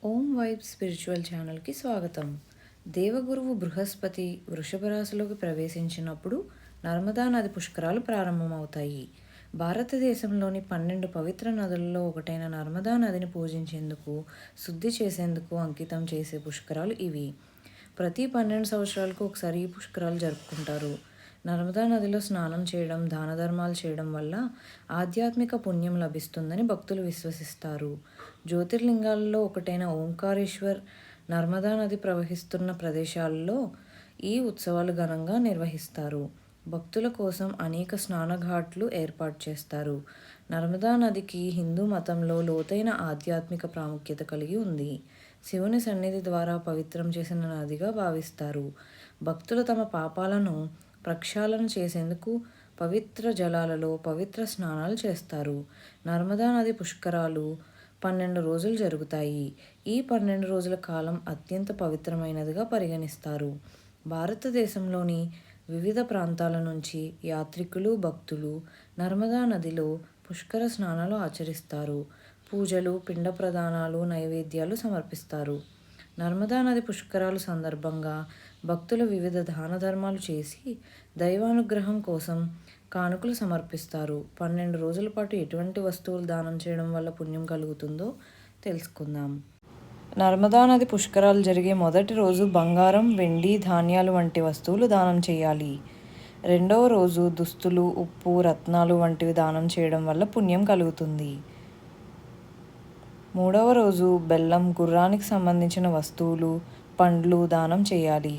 ఓం vibe spiritual ఛానల్కి స్వాగతం. దేవగురువు బృహస్పతి వృషభ రాశిలోకి ప్రవేశించినప్పుడు నర్మదా నది పుష్కరాలు ప్రారంభమవుతాయి. భారతదేశంలోని 12 పవిత్ర నదులలో ఒకటైన నర్మదా నదిని పూజించేందుకు, శుద్ధి చేసేందుకు అంకితం చేసే పుష్కరాలు ఇవి. ప్రతి 12 సంవత్సరాలకు ఒకసారి ఈ పుష్కరాలు జరుపుకుంటారు. నర్మదా నదిలో స్నానం చేయడం, దాన ధర్మాలు చేయడం వల్ల ఆధ్యాత్మిక పుణ్యం లభిస్తుందని భక్తులు విశ్వసిస్తారు. జ్యోతిర్లింగాలలో ఒకటైన ఓంకారేశ్వర్ నర్మదా నది ప్రవహిస్తున్న ప్రదేశాల్లో ఈ ఉత్సవాలు ఘనంగా నిర్వహిస్తారు. భక్తుల కోసం అనేక స్నానఘాట్లు ఏర్పాటు చేస్తారు. నర్మదా నదికి హిందూ మతంలో లోతైన ఆధ్యాత్మిక ప్రాముఖ్యత కలిగి ఉంది. శివుని సన్నిధి ద్వారా పవిత్రం చేసిన నదిగా భావిస్తారు. భక్తులు తమ పాపాలను ప్రక్షాళన చేసేందుకు పవిత్ర జలాలలో పవిత్ర స్నానాలు చేస్తారు. నర్మదా నది పుష్కరాలు 12 రోజులు జరుగుతాయి. ఈ 12 రోజుల కాలం అత్యంత పవిత్రమైనదిగా పరిగణిస్తారు. భారతదేశంలోని వివిధ ప్రాంతాల నుంచి యాత్రికులు, భక్తులు నర్మదా నదిలో పుష్కర స్నానాలు ఆచరిస్తారు. పూజలు, పిండ ప్రదానాలు, నైవేద్యాలు సమర్పిస్తారు. నర్మదా నది పుష్కరాలు సందర్భంగా భక్తులు వివిధ దాన ధర్మాలు చేసి దైవానుగ్రహం కోసం కానుకలు సమర్పిస్తారు. 12 రోజుల పాటు ఎటువంటి వస్తువులు దానం చేయడం వల్ల పుణ్యం కలుగుతుందో తెలుసుకుందాం. నర్మదా నది పుష్కరాలు జరిగే మొదటి రోజు బంగారం, వెండి, ధాన్యాలు వంటి వస్తువులు దానం చేయాలి. రెండవ రోజు దుస్తులు, ఉప్పు, రత్నాలు వంటివి దానం చేయడం వల్ల పుణ్యం కలుగుతుంది. మూడవ రోజు బెల్లం, గుర్రానికి సంబంధించిన వస్తువులు, పండ్లు దానం చేయాలి.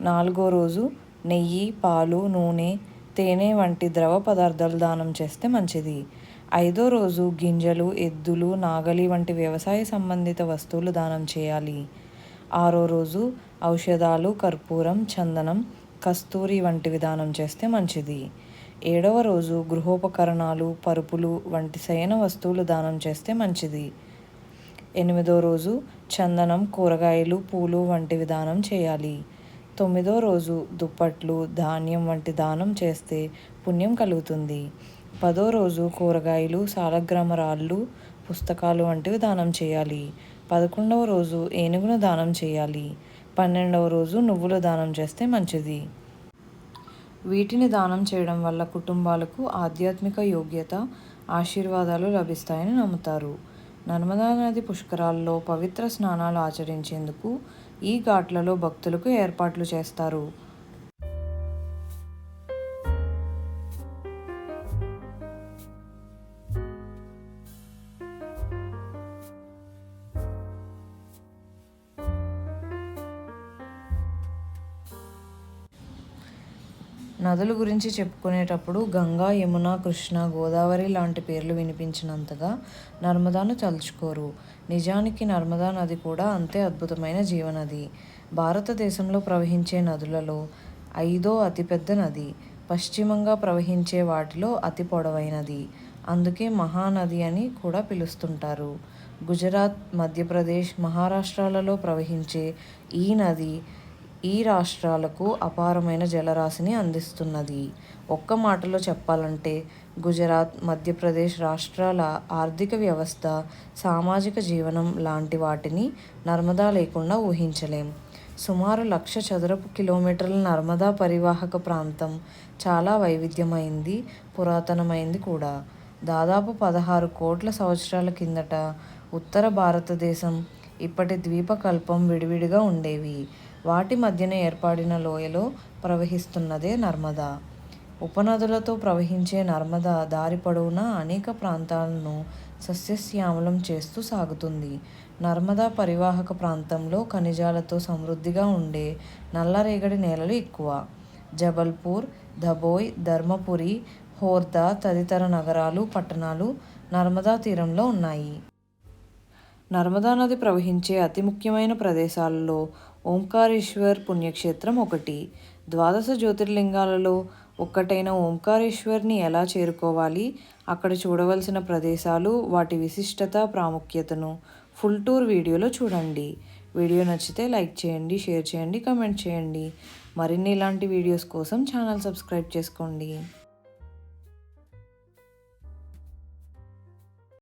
నాలుగో రోజు నెయ్యి, పాలు, నూనె, తేనె వంటి ద్రవ పదార్థాలు దానం చేస్తే మంచిది. ఐదో రోజు గింజలు, ఎద్దులు, నాగలి వంటి వ్యవసాయ సంబంధిత వస్తువులు దానం చేయాలి. ఆరో రోజు ఔషధాలు, కర్పూరం, చందనం, కస్తూరి వంటివి దానం చేస్తే మంచిది. ఏడవ రోజు గృహోపకరణాలు, పరుపులు వంటి శయన వస్తువులు దానం చేస్తే మంచిది. ఎనిమిదో రోజు చందనం, కూరగాయలు, పూలు వంటివి దానం చేయాలి. తొమ్మిదో రోజు దుప్పట్లు, ధాన్యం వంటి దానం చేస్తే పుణ్యం కలుగుతుంది. పదో రోజు కూరగాయలు, సాలగ్రామ రాళ్ళు, పుస్తకాలు వంటివి దానం చేయాలి. 11వ రోజు ఏనుగును దానం చేయాలి. 12వ రోజు నువ్వులు దానం చేస్తే మంచిది. వీటిని దానం చేయడం వల్ల కుటుంబాలకు ఆధ్యాత్మిక యోగ్యత, ఆశీర్వాదాలు లభిస్తాయని నమ్ముతారు. నర్మదా నది పుష్కరాల్లో పవిత్ర స్నానాలు ఆచరించేందుకు ఈ ఘాట్లలో భక్తులకు ఏర్పాట్లు చేస్తారు. నదుల గురించి చెప్పుకునేటప్పుడు గంగా, యమున, కృష్ణ, గోదావరి లాంటి పేర్లు వినిపించినంతగా నర్మదాను తలుచుకోరు. నిజానికి నర్మదా నది కూడా అంతే అద్భుతమైన జీవనది. భారతదేశంలో ప్రవహించే నదులలో 5వ అతిపెద్ద నది. పశ్చిమంగా ప్రవహించే వాటిలో అతి పొడవైనది. అందుకే మహానది అని కూడా పిలుస్తుంటారు. గుజరాత్, మధ్యప్రదేశ్, మహారాష్ట్రాలలో ప్రవహించే ఈ నది ఈ రాష్ట్రాలకు అపారమైన జలరాశిని అందిస్తున్నది. ఒక్క మాటలో చెప్పాలంటే గుజరాత్, మధ్యప్రదేశ్ రాష్ట్రాల ఆర్థిక వ్యవస్థ, సామాజిక జీవనం లాంటి వాటిని నర్మదా లేకుండా ఊహించలేం. సుమారు 1,00,000 చదరపు కిలోమీటర్ల నర్మదా పరివాహక ప్రాంతం చాలా వైవిధ్యమైంది, పురాతనమైంది కూడా. దాదాపు 16 కోట్ల సంవత్సరాల కిందట ఉత్తర భారతదేశం, ఇప్పటి ద్వీపకల్పం విడివిడిగా ఉండేవి. వాటి మధ్యన ఏర్పడిన లోయలో ప్రవహిస్తున్నదే నర్మదా. ఉపనదులతో ప్రవహించే నర్మదా దారి పొడవునా అనేక ప్రాంతాలను సస్యశ్యామలం చేస్తూ సాగుతుంది. నర్మదా పరివాహక ప్రాంతంలో ఖనిజాలతో సమృద్ధిగా ఉండే నల్లరేగడి నేలలు ఎక్కువ. జబల్పూర్, ధబోయ్, ధర్మపురి, హోర్దా తదితర నగరాలు, పట్టణాలు నర్మదా తీరంలో ఉన్నాయి. నర్మదా నది ప్రవహించే అతి ముఖ్యమైన ప్రదేశాలలో ఓంకారేశ్వర్ పుణ్యక్షేత్రం ఒకటి. 12 జ్యోతిర్లింగాలలో ఒక్కటైన ఓంకారేశ్వర్ని ఎలా చేరుకోవాలి, అక్కడ చూడవలసిన ప్రదేశాలు, వాటి విశిష్టత, ప్రాముఖ్యతను ఫుల్ టూర్ వీడియోలో చూడండి. వీడియో నచ్చితే లైక్ చేయండి, షేర్ చేయండి, కమెంట్ చేయండి. మరిన్ని ఇలాంటి వీడియోస్ కోసం ఛానల్ సబ్స్క్రైబ్ చేసుకోండి.